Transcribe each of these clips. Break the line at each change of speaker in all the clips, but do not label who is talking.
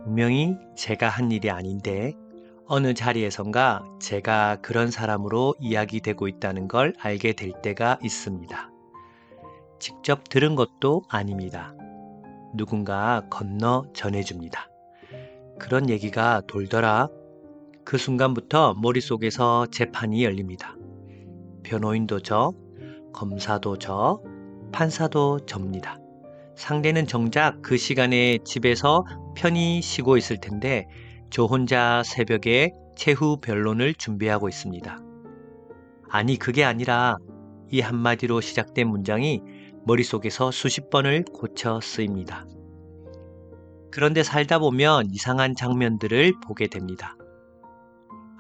분명히 제가 한 일이 아닌데 어느 자리에선가 제가 그런 사람으로 이야기되고 있다는 걸 알게 될 때가 있습니다. 직접 들은 것도 아닙니다. 누군가 건너 전해줍니다. 그런 얘기가 돌더라. 그 순간부터 머릿속에서 재판이 열립니다. 변호인도 저, 검사도 저, 판사도 접니다. 상대는 정작 그 시간에 집에서 편히 쉬고 있을 텐데 저 혼자 새벽에 최후 변론을 준비하고 있습니다. 아니, 그게 아니라 이 한마디로 시작된 문장이 머릿속에서 수십 번을 고쳐 쓰입니다. 그런데 살다 보면 이상한 장면들을 보게 됩니다.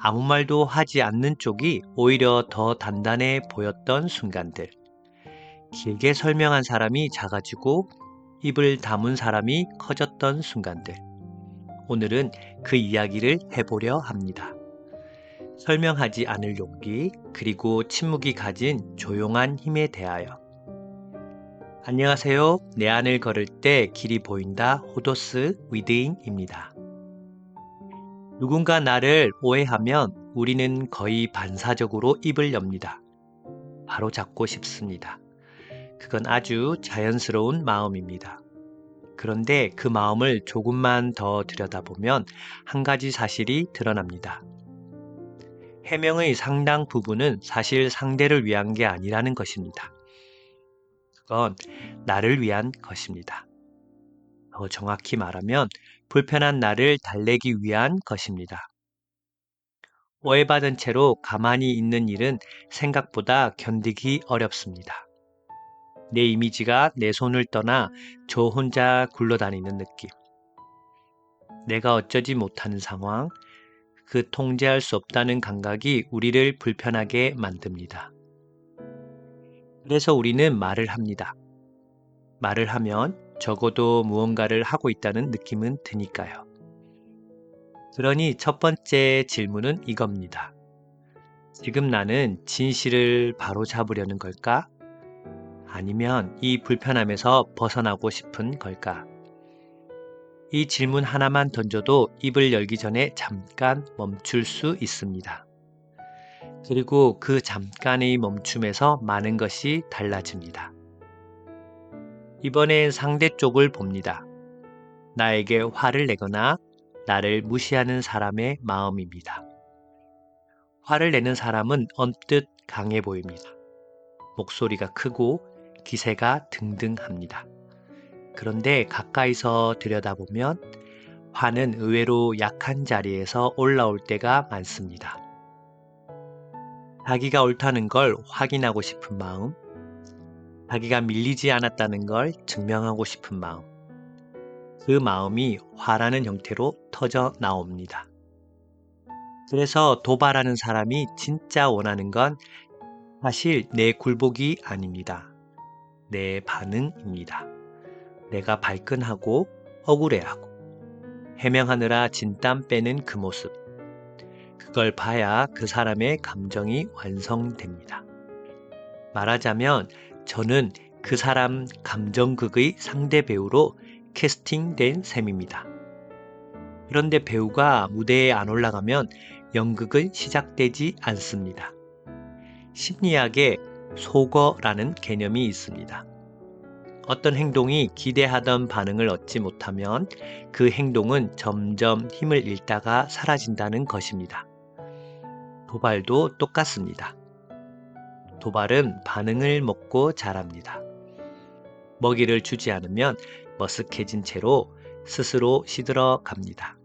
아무 말도 하지 않는 쪽이 오히려 더 단단해 보였던 순간들. 길게 설명한 사람이 작아지고 입을 다문 사람이 커졌던 순간들. 오늘은 그 이야기를 해보려 합니다. 설명하지 않을 용기, 그리고 침묵이 가진 조용한 힘에 대하여. 안녕하세요. 내 안을 걸을 때 길이 보인다 호도스 위드인입니다. 누군가 나를 오해하면 우리는 거의 반사적으로 입을 엽니다. 바로 잡고 싶습니다. 그건 아주 자연스러운 마음입니다. 그런데 그 마음을 조금만 더 들여다보면 한 가지 사실이 드러납니다. 해명의 상당 부분은 사실 상대를 위한 게 아니라는 것입니다. 그건 나를 위한 것입니다. 더 정확히 말하면 불편한 나를 달래기 위한 것입니다. 오해받은 채로 가만히 있는 일은 생각보다 견디기 어렵습니다. 내 이미지가 내 손을 떠나 저 혼자 굴러다니는 느낌. 내가 어쩌지 못하는 상황, 그 통제할 수 없다는 감각이 우리를 불편하게 만듭니다. 그래서 우리는 말을 합니다. 말을 하면 적어도 무언가를 하고 있다는 느낌은 드니까요. 그러니 첫 번째 질문은 이겁니다. 지금 나는 진실을 바로잡으려는 걸까? 아니면 이 불편함에서 벗어나고 싶은 걸까? 이 질문 하나만 던져도 입을 열기 전에 잠깐 멈출 수 있습니다. 그리고 그 잠깐의 멈춤에서 많은 것이 달라집니다. 이번엔 상대 쪽을 봅니다. 나에게 화를 내거나 나를 무시하는 사람의 마음입니다. 화를 내는 사람은 언뜻 강해 보입니다. 목소리가 크고 기세가 등등합니다. 그런데 가까이서 들여다보면 화는 의외로 약한 자리에서 올라올 때가 많습니다. 자기가 옳다는 걸 확인하고 싶은 마음, 자기가 밀리지 않았다는 걸 증명하고 싶은 마음, 그 마음이 화라는 형태로 터져 나옵니다. 그래서 도발하는 사람이 진짜 원하는 건 사실 내 굴복이 아닙니다. 내 반응입니다. 내가 발끈하고 억울해하고 해명하느라 진땀 빼는 그 모습. 그걸 봐야 그 사람의 감정이 완성됩니다. 말하자면 저는 그 사람 감정극의 상대 배우로 캐스팅된 셈입니다. 그런데 배우가 무대에 안 올라가면 연극은 시작되지 않습니다. 심리학에 속어라는 개념이 있습니다. 어떤 행동이 기대하던 반응을 얻지 못하면 그 행동은 점점 힘을 잃다가 사라진다는 것입니다. 도발도 똑같습니다. 도발은 반응을 먹고 자랍니다. 먹이를 주지 않으면 머쓱해진 채로 스스로 시들어 갑니다.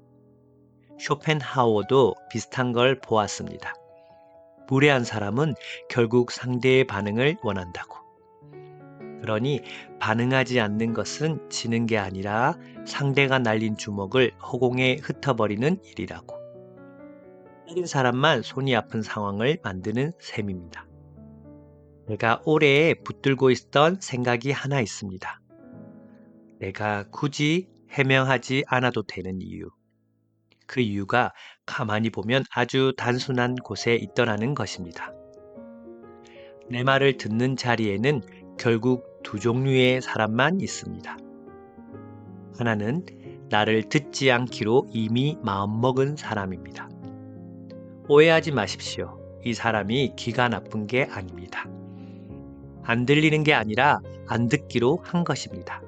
쇼펜하우어도 비슷한 걸 보았습니다. 무례한 사람은 결국 상대의 반응을 원한다고. 그러니 반응하지 않는 것은 지는 게 아니라 상대가 날린 주먹을 허공에 흩어버리는 일이라고. 때린 사람만 손이 아픈 상황을 만드는 셈입니다. 내가 오래 붙들고 있던 생각이 하나 있습니다. 내가 굳이 해명하지 않아도 되는 이유. 그 이유가 가만히 보면 아주 단순한 곳에 있더라는 것입니다. 내 말을 듣는 자리에는 결국 두 종류의 사람만 있습니다. 하나는 나를 듣지 않기로 이미 마음먹은 사람입니다. 오해하지 마십시오. 이 사람이 귀가 나쁜 게 아닙니다. 안 들리는 게 아니라 안 듣기로 한 것입니다.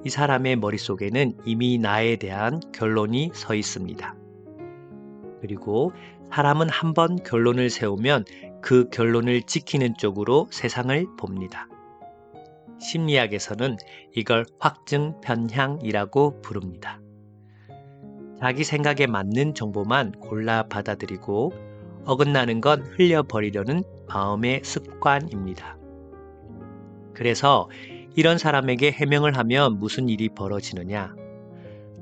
이 사람의 머릿속에는 이미 나에 대한 결론이 서 있습니다. 그리고 사람은 한번 결론을 세우면 그 결론을 지키는 쪽으로 세상을 봅니다. 심리학에서는 이걸 확증 편향이라고 부릅니다. 자기 생각에 맞는 정보만 골라 받아들이고 어긋나는 건 흘려버리려는 마음의 습관입니다. 그래서 이런 사람에게 해명을 하면 무슨 일이 벌어지느냐?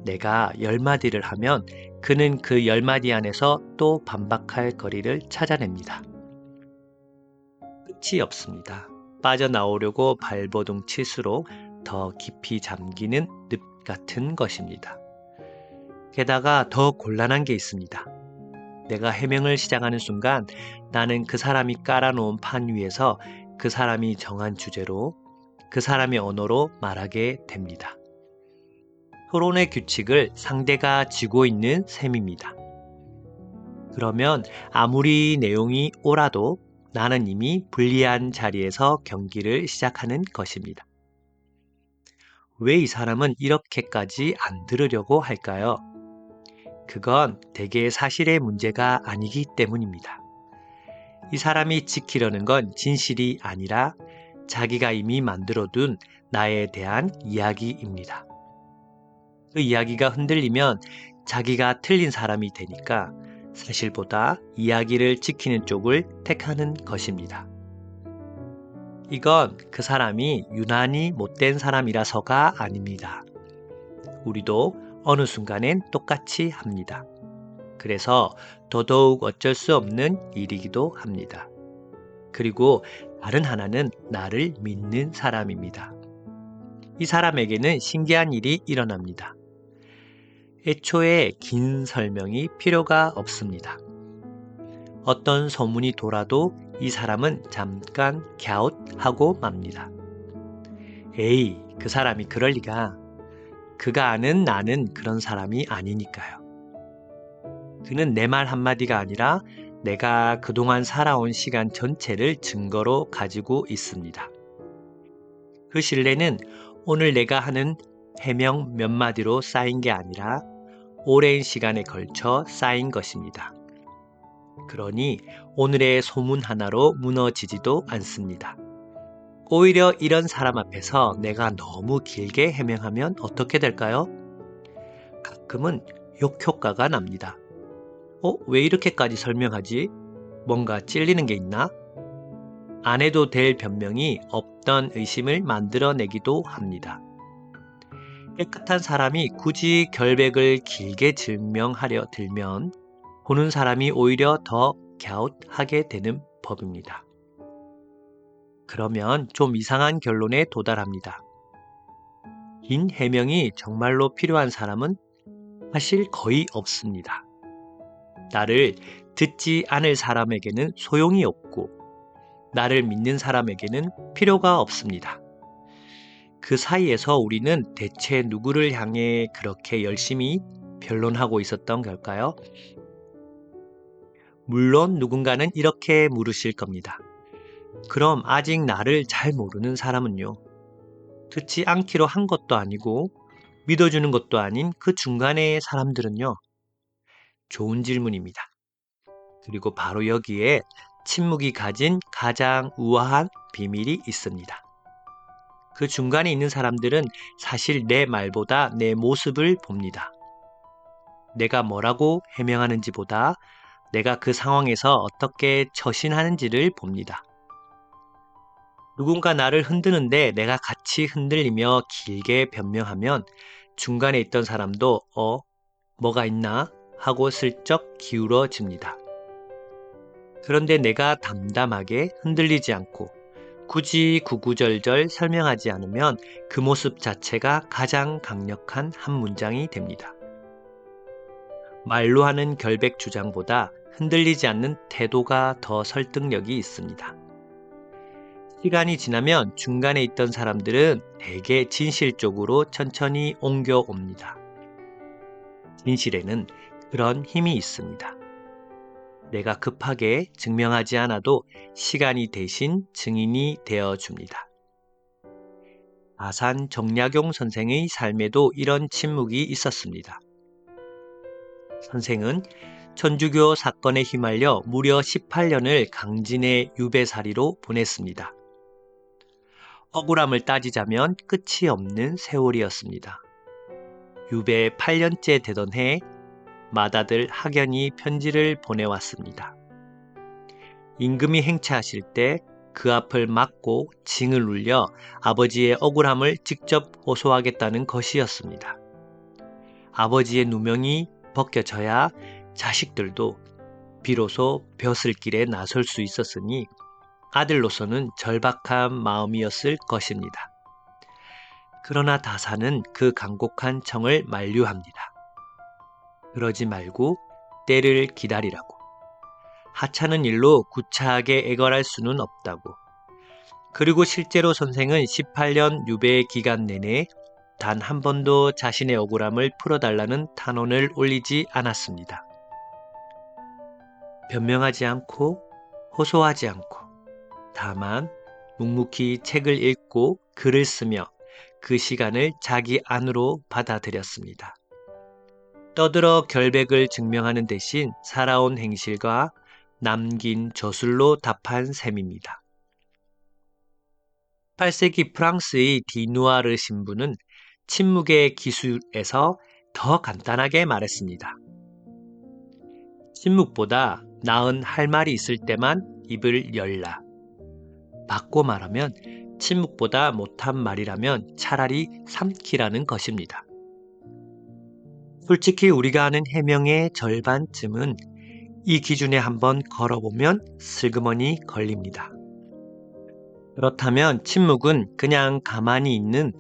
내가 10마디를 하면 그는 그 10마디 안에서 또 반박할 거리를 찾아냅니다. 끝이 없습니다. 빠져나오려고 발버둥 칠수록 더 깊이 잠기는 늪 같은 것입니다. 게다가 더 곤란한 게 있습니다. 내가 해명을 시작하는 순간 나는 그 사람이 깔아놓은 판 위에서 그 사람이 정한 주제로 그 사람의 언어로 말하게 됩니다. 토론의 규칙을 상대가 쥐고 있는 셈입니다. 그러면 아무리 내용이 옳아도 나는 이미 불리한 자리에서 경기를 시작하는 것입니다. 왜 이 사람은 이렇게까지 안 들으려고 할까요? 그건 대개 사실의 문제가 아니기 때문입니다. 이 사람이 지키려는 건 진실이 아니라 자기가 이미 만들어둔 나에 대한 이야기입니다. 그 이야기가 흔들리면 자기가 틀린 사람이 되니까 사실보다 이야기를 지키는 쪽을 택하는 것입니다. 이건 그 사람이 유난히 못된 사람이라서가 아닙니다. 우리도 어느 순간엔 똑같이 합니다. 그래서 더더욱 어쩔 수 없는 일이기도 합니다. 그리고 다른 하나는 나를 믿는 사람입니다. 이 사람에게는 신기한 일이 일어납니다. 애초에 긴 설명이 필요가 없습니다. 어떤 소문이 돌아도 이 사람은 잠깐 갸웃하고 맙니다. 에이, 그 사람이 그럴 리가. 그가 아는 나는 그런 사람이 아니니까요. 그는 내 말 한마디가 아니라 내가 그동안 살아온 시간 전체를 증거로 가지고 있습니다. 그 신뢰는 오늘 내가 하는 해명 몇 마디로 쌓인 게 아니라 오랜 시간에 걸쳐 쌓인 것입니다. 그러니 오늘의 소문 하나로 무너지지도 않습니다. 오히려 이런 사람 앞에서 내가 너무 길게 해명하면 어떻게 될까요? 가끔은 욕효과가 납니다. 왜 이렇게까지 설명하지? 뭔가 찔리는 게 있나? 안 해도 될 변명이 없던 의심을 만들어내기도 합니다. 깨끗한 사람이 굳이 결백을 길게 증명하려 들면 보는 사람이 오히려 더 갸웃하게 되는 법입니다. 그러면 좀 이상한 결론에 도달합니다. 긴 해명이 정말로 필요한 사람은 사실 거의 없습니다. 나를 듣지 않을 사람에게는 소용이 없고 나를 믿는 사람에게는 필요가 없습니다. 그 사이에서 우리는 대체 누구를 향해 그렇게 열심히 변론하고 있었던 걸까요? 물론 누군가는 이렇게 물으실 겁니다. 그럼 아직 나를 잘 모르는 사람은요? 듣지 않기로 한 것도 아니고 믿어주는 것도 아닌 그 중간의 사람들은요? 좋은 질문입니다. 그리고 바로 여기에 침묵이 가진 가장 우아한 비밀이 있습니다. 그 중간에 있는 사람들은 사실 내 말보다 내 모습을 봅니다. 내가 뭐라고 해명하는지보다 내가 그 상황에서 어떻게 처신하는지를 봅니다. 누군가 나를 흔드는데 내가 같이 흔들리며 길게 변명하면 중간에 있던 사람도 뭐가 있나 하고 슬쩍 기울어집니다. 그런데 내가 담담하게 흔들리지 않고 굳이 구구절절 설명하지 않으면 그 모습 자체가 가장 강력한 한 문장이 됩니다. 말로 하는 결백 주장보다 흔들리지 않는 태도가 더 설득력이 있습니다. 시간이 지나면 중간에 있던 사람들은 대개 진실 쪽으로 천천히 옮겨옵니다. 진실에는 그런 힘이 있습니다. 내가 급하게 증명하지 않아도 시간이 대신 증인이 되어 줍니다. 아산 정약용 선생의 삶에도 이런 침묵이 있었습니다. 선생은 천주교 사건에 휘말려 무려 18년을 강진의 유배살이로 보냈습니다. 억울함을 따지자면 끝이 없는 세월이었습니다. 유배 8년째 되던 해 맏아들 학연이 편지를 보내왔습니다. 임금이 행차하실 때 그 앞을 막고 징을 울려 아버지의 억울함을 직접 호소하겠다는 것이었습니다. 아버지의 누명이 벗겨져야 자식들도 비로소 벼슬길에 나설 수 있었으니 아들로서는 절박한 마음이었을 것입니다. 그러나 다사는 그 간곡한 청을 만류합니다. 그러지 말고 때를 기다리라고. 하찮은 일로 구차하게 애걸할 수는 없다고. 그리고 실제로 선생은 18년 유배 기간 내내 단 한 번도 자신의 억울함을 풀어달라는 탄원을 올리지 않았습니다. 변명하지 않고 호소하지 않고 다만 묵묵히 책을 읽고 글을 쓰며 그 시간을 자기 안으로 받아들였습니다. 떠들어 결백을 증명하는 대신 살아온 행실과 남긴 저술로 답한 셈입니다. 8세기 프랑스의 디누아르 신부는 침묵의 기술에서 더 간단하게 말했습니다. 침묵보다 나은 할 말이 있을 때만 입을 열라. 바꿔 말하면 침묵보다 못한 말이라면 차라리 삼키라는 것입니다. 솔직히 우리가 아는 해명의 절반쯤은 이 기준에 한번 걸어보면 슬그머니 걸립니다. 그렇다면 침묵은 그냥 가만히 있는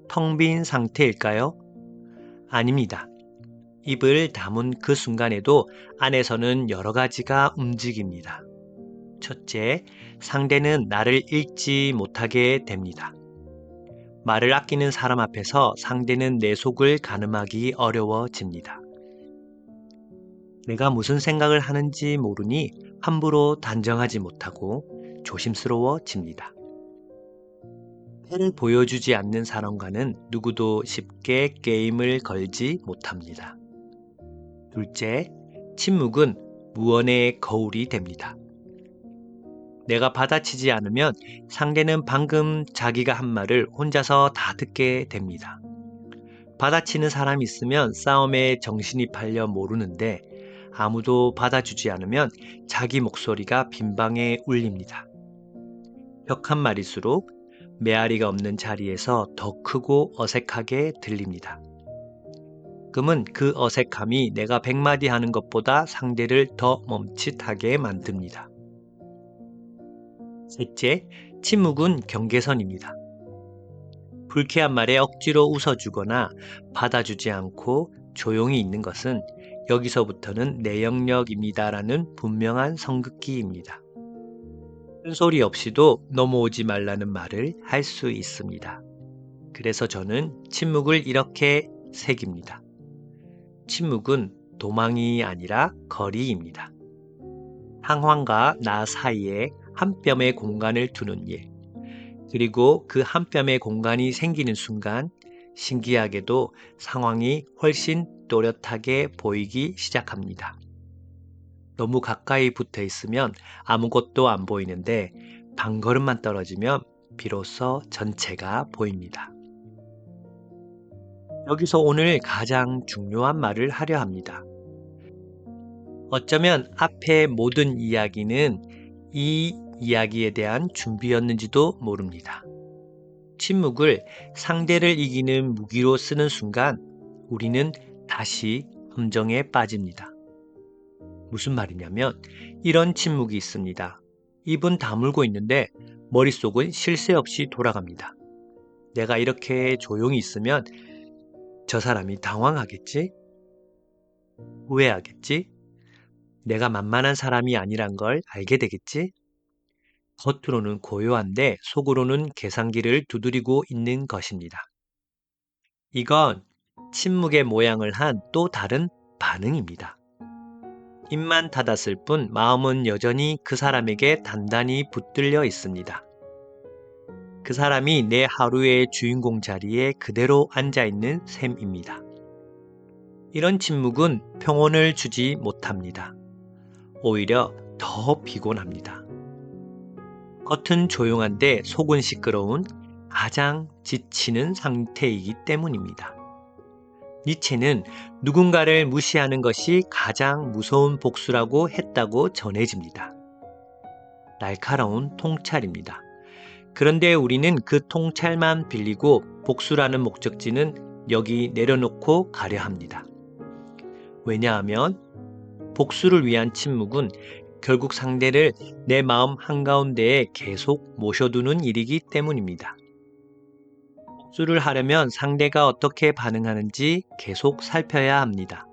텅 빈 상태일까요? 아닙니다. 입을 다문 그 순간에도 안에서는 여러 가지가 움직입니다. 첫째, 상대는 나를 읽지 못하게 됩니다. 말을 아끼는 사람 앞에서 상대는 내 속을 가늠하기 어려워집니다. 내가 무슨 생각을 하는지 모르니 함부로 단정하지 못하고 조심스러워집니다. 패를 보여주지 않는 사람과는 누구도 쉽게 게임을 걸지 못합니다. 둘째, 침묵은 무언의 거울이 됩니다. 내가 받아치지 않으면 상대는 방금 자기가 한 말을 혼자서 다 듣게 됩니다. 받아치는 사람이 있으면 싸움에 정신이 팔려 모르는데 아무도 받아주지 않으면 자기 목소리가 빈방에 울립니다. 벽한 마리수록 메아리가 없는 자리에서 더 크고 어색하게 들립니다. 금은 그 어색함이 내가 100마디 하는 것보다 상대를 더 멈칫하게 만듭니다. 셋째, 침묵은 경계선입니다. 불쾌한 말에 억지로 웃어주거나 받아주지 않고 조용히 있는 것은 여기서부터는 내 영역입니다라는 분명한 선긋기입니다. 큰 소리 없이도 넘어오지 말라는 말을 할 수 있습니다. 그래서 저는 침묵을 이렇게 새깁니다. 침묵은 도망이 아니라 거리입니다. 상황과 나 사이에 한 뼘의 공간을 두는 일. 그리고 그 한 뼘의 공간이 생기는 순간 신기하게도 상황이 훨씬 또렷하게 보이기 시작합니다. 너무 가까이 붙어 있으면 아무것도 안 보이는데 반걸음만 떨어지면 비로소 전체가 보입니다. 여기서 오늘 가장 중요한 말을 하려 합니다. 어쩌면 앞의 모든 이야기는 이 이야기에 대한 준비였는지도 모릅니다. 침묵을 상대를 이기는 무기로 쓰는 순간 우리는 다시 함정에 빠집니다. 무슨 말이냐면 이런 침묵이 있습니다. 입은 다물고 있는데 머릿속은 쉴 새 없이 돌아갑니다. 내가 이렇게 조용히 있으면 저 사람이 당황하겠지? 후회하겠지? 내가 만만한 사람이 아니란 걸 알게 되겠지? 겉으로는 고요한데 속으로는 계산기를 두드리고 있는 것입니다. 이건 침묵의 모양을 한 또 다른 반응입니다. 입만 닫았을 뿐 마음은 여전히 그 사람에게 단단히 붙들려 있습니다. 그 사람이 내 하루의 주인공 자리에 그대로 앉아 있는 셈입니다. 이런 침묵은 평온을 주지 못합니다. 오히려 더 피곤합니다. 겉은 조용한데 속은 시끄러운 가장 지치는 상태이기 때문입니다. 니체는 누군가를 무시하는 것이 가장 무서운 복수라고 했다고 전해집니다. 날카로운 통찰입니다. 그런데 우리는 그 통찰만 빌리고 복수라는 목적지는 여기 내려놓고 가려 합니다. 왜냐하면 복수를 위한 침묵은 결국 상대를 내 마음 한가운데에 계속 모셔두는 일이기 때문입니다. 복수를 하려면 상대가 어떻게 반응하는지 계속 살펴야 합니다.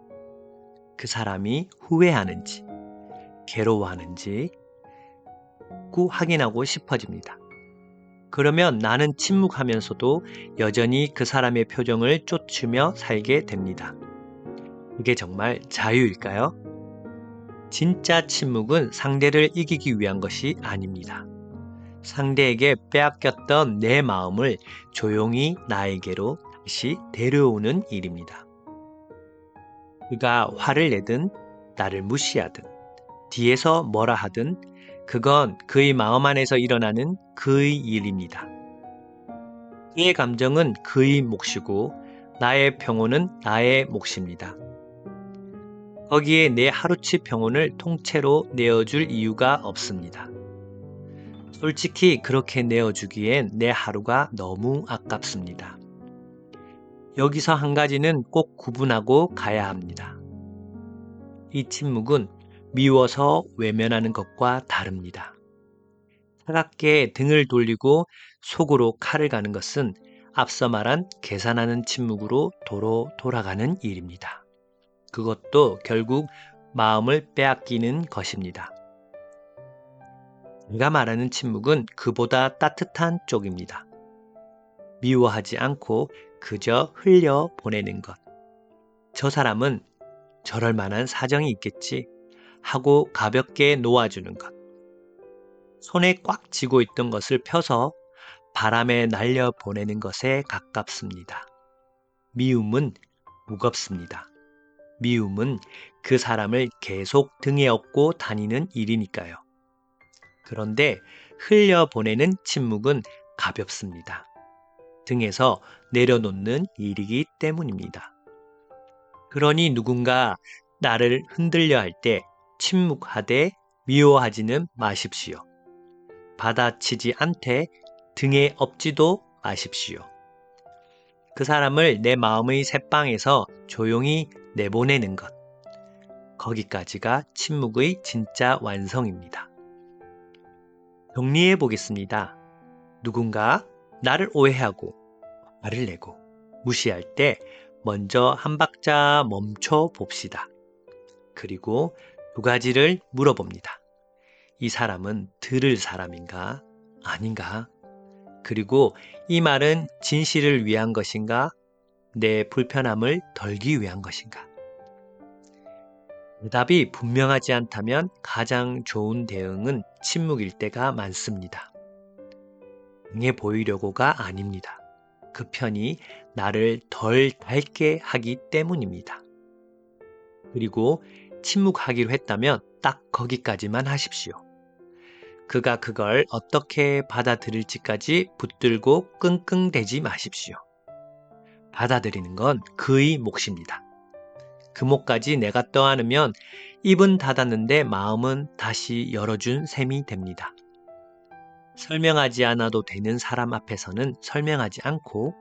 그 사람이 후회하는지, 괴로워하는지 확인하고 싶어집니다. 그러면 나는 침묵하면서도 여전히 그 사람의 표정을 쫓으며 살게 됩니다. 이게 정말 자유일까요? 진짜 침묵은 상대를 이기기 위한 것이 아닙니다. 상대에게 빼앗겼던 내 마음을 조용히 나에게로 다시 데려오는 일입니다. 그가 화를 내든 나를 무시하든 뒤에서 뭐라 하든 그건 그의 마음 안에서 일어나는 그의 일입니다. 그의 감정은 그의 몫이고 나의 평온은 나의 몫입니다. 거기에 내 하루치 평온을 통째로 내어줄 이유가 없습니다. 솔직히 그렇게 내어주기엔 내 하루가 너무 아깝습니다. 여기서 한 가지는 꼭 구분하고 가야 합니다. 이 침묵은 미워서 외면하는 것과 다릅니다. 차갑게 등을 돌리고 속으로 칼을 가는 것은 앞서 말한 계산하는 침묵으로 도로 돌아가는 일입니다. 그것도 결국 마음을 빼앗기는 것입니다. 제가 말하는 침묵은 그보다 따뜻한 쪽입니다. 미워하지 않고 그저 흘려 보내는 것. 저 사람은 저럴 만한 사정이 있겠지 하고 가볍게 놓아주는 것. 손에 꽉 쥐고 있던 것을 펴서 바람에 날려 보내는 것에 가깝습니다. 미움은 무겁습니다. 미움은 그 사람을 계속 등에 업고 다니는 일이니까요. 그런데 흘려보내는 침묵은 가볍습니다. 등에서 내려놓는 일이기 때문입니다. 그러니 누군가 나를 흔들려 할 때 침묵하되 미워하지는 마십시오. 받아치지 않되 등에 업지도 마십시오. 그 사람을 내 마음의 새방에서 조용히 내보내는 것. 거기까지가 침묵의 진짜 완성입니다. 정리해 보겠습니다. 누군가 나를 오해하고 화를 내고 무시할 때 먼저 한 박자 멈춰 봅시다. 그리고 두 가지를 물어봅니다. 이 사람은 들을 사람인가? 아닌가? 그리고 이 말은 진실을 위한 것인가? 내 불편함을 덜기 위한 것인가? 대답이 분명하지 않다면 가장 좋은 대응은 침묵일 때가 많습니다. 응해 보이려고가 아닙니다. 그 편이 나를 덜 닳게 하기 때문입니다. 그리고 침묵하기로 했다면 딱 거기까지만 하십시오. 그가 그걸 어떻게 받아들일지까지 붙들고 끙끙대지 마십시오. 받아들이는 건 그의 몫입니다. 그 몫까지 내가 떠안으면 입은 닫았는데 마음은 다시 열어준 셈이 됩니다. 설명하지 않아도 되는 사람 앞에서는 설명하지 않고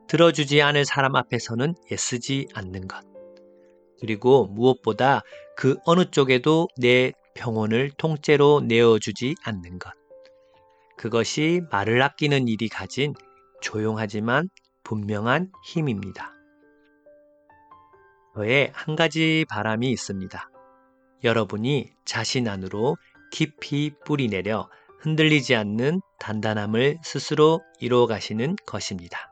들어주지 않을 사람 앞에서는 애쓰지 않는 것. 그리고 무엇보다 그 어느 쪽에도 내 평온을 통째로 내어주지 않는 것. 그것이 말을 아끼는 일이 가진 조용하지만 분명한 힘입니다. 저의 한 가지 바람이 있습니다. 여러분이 자신 안으로 깊이 뿌리내려 흔들리지 않는 단단함을 스스로 이루어 가시는 것입니다.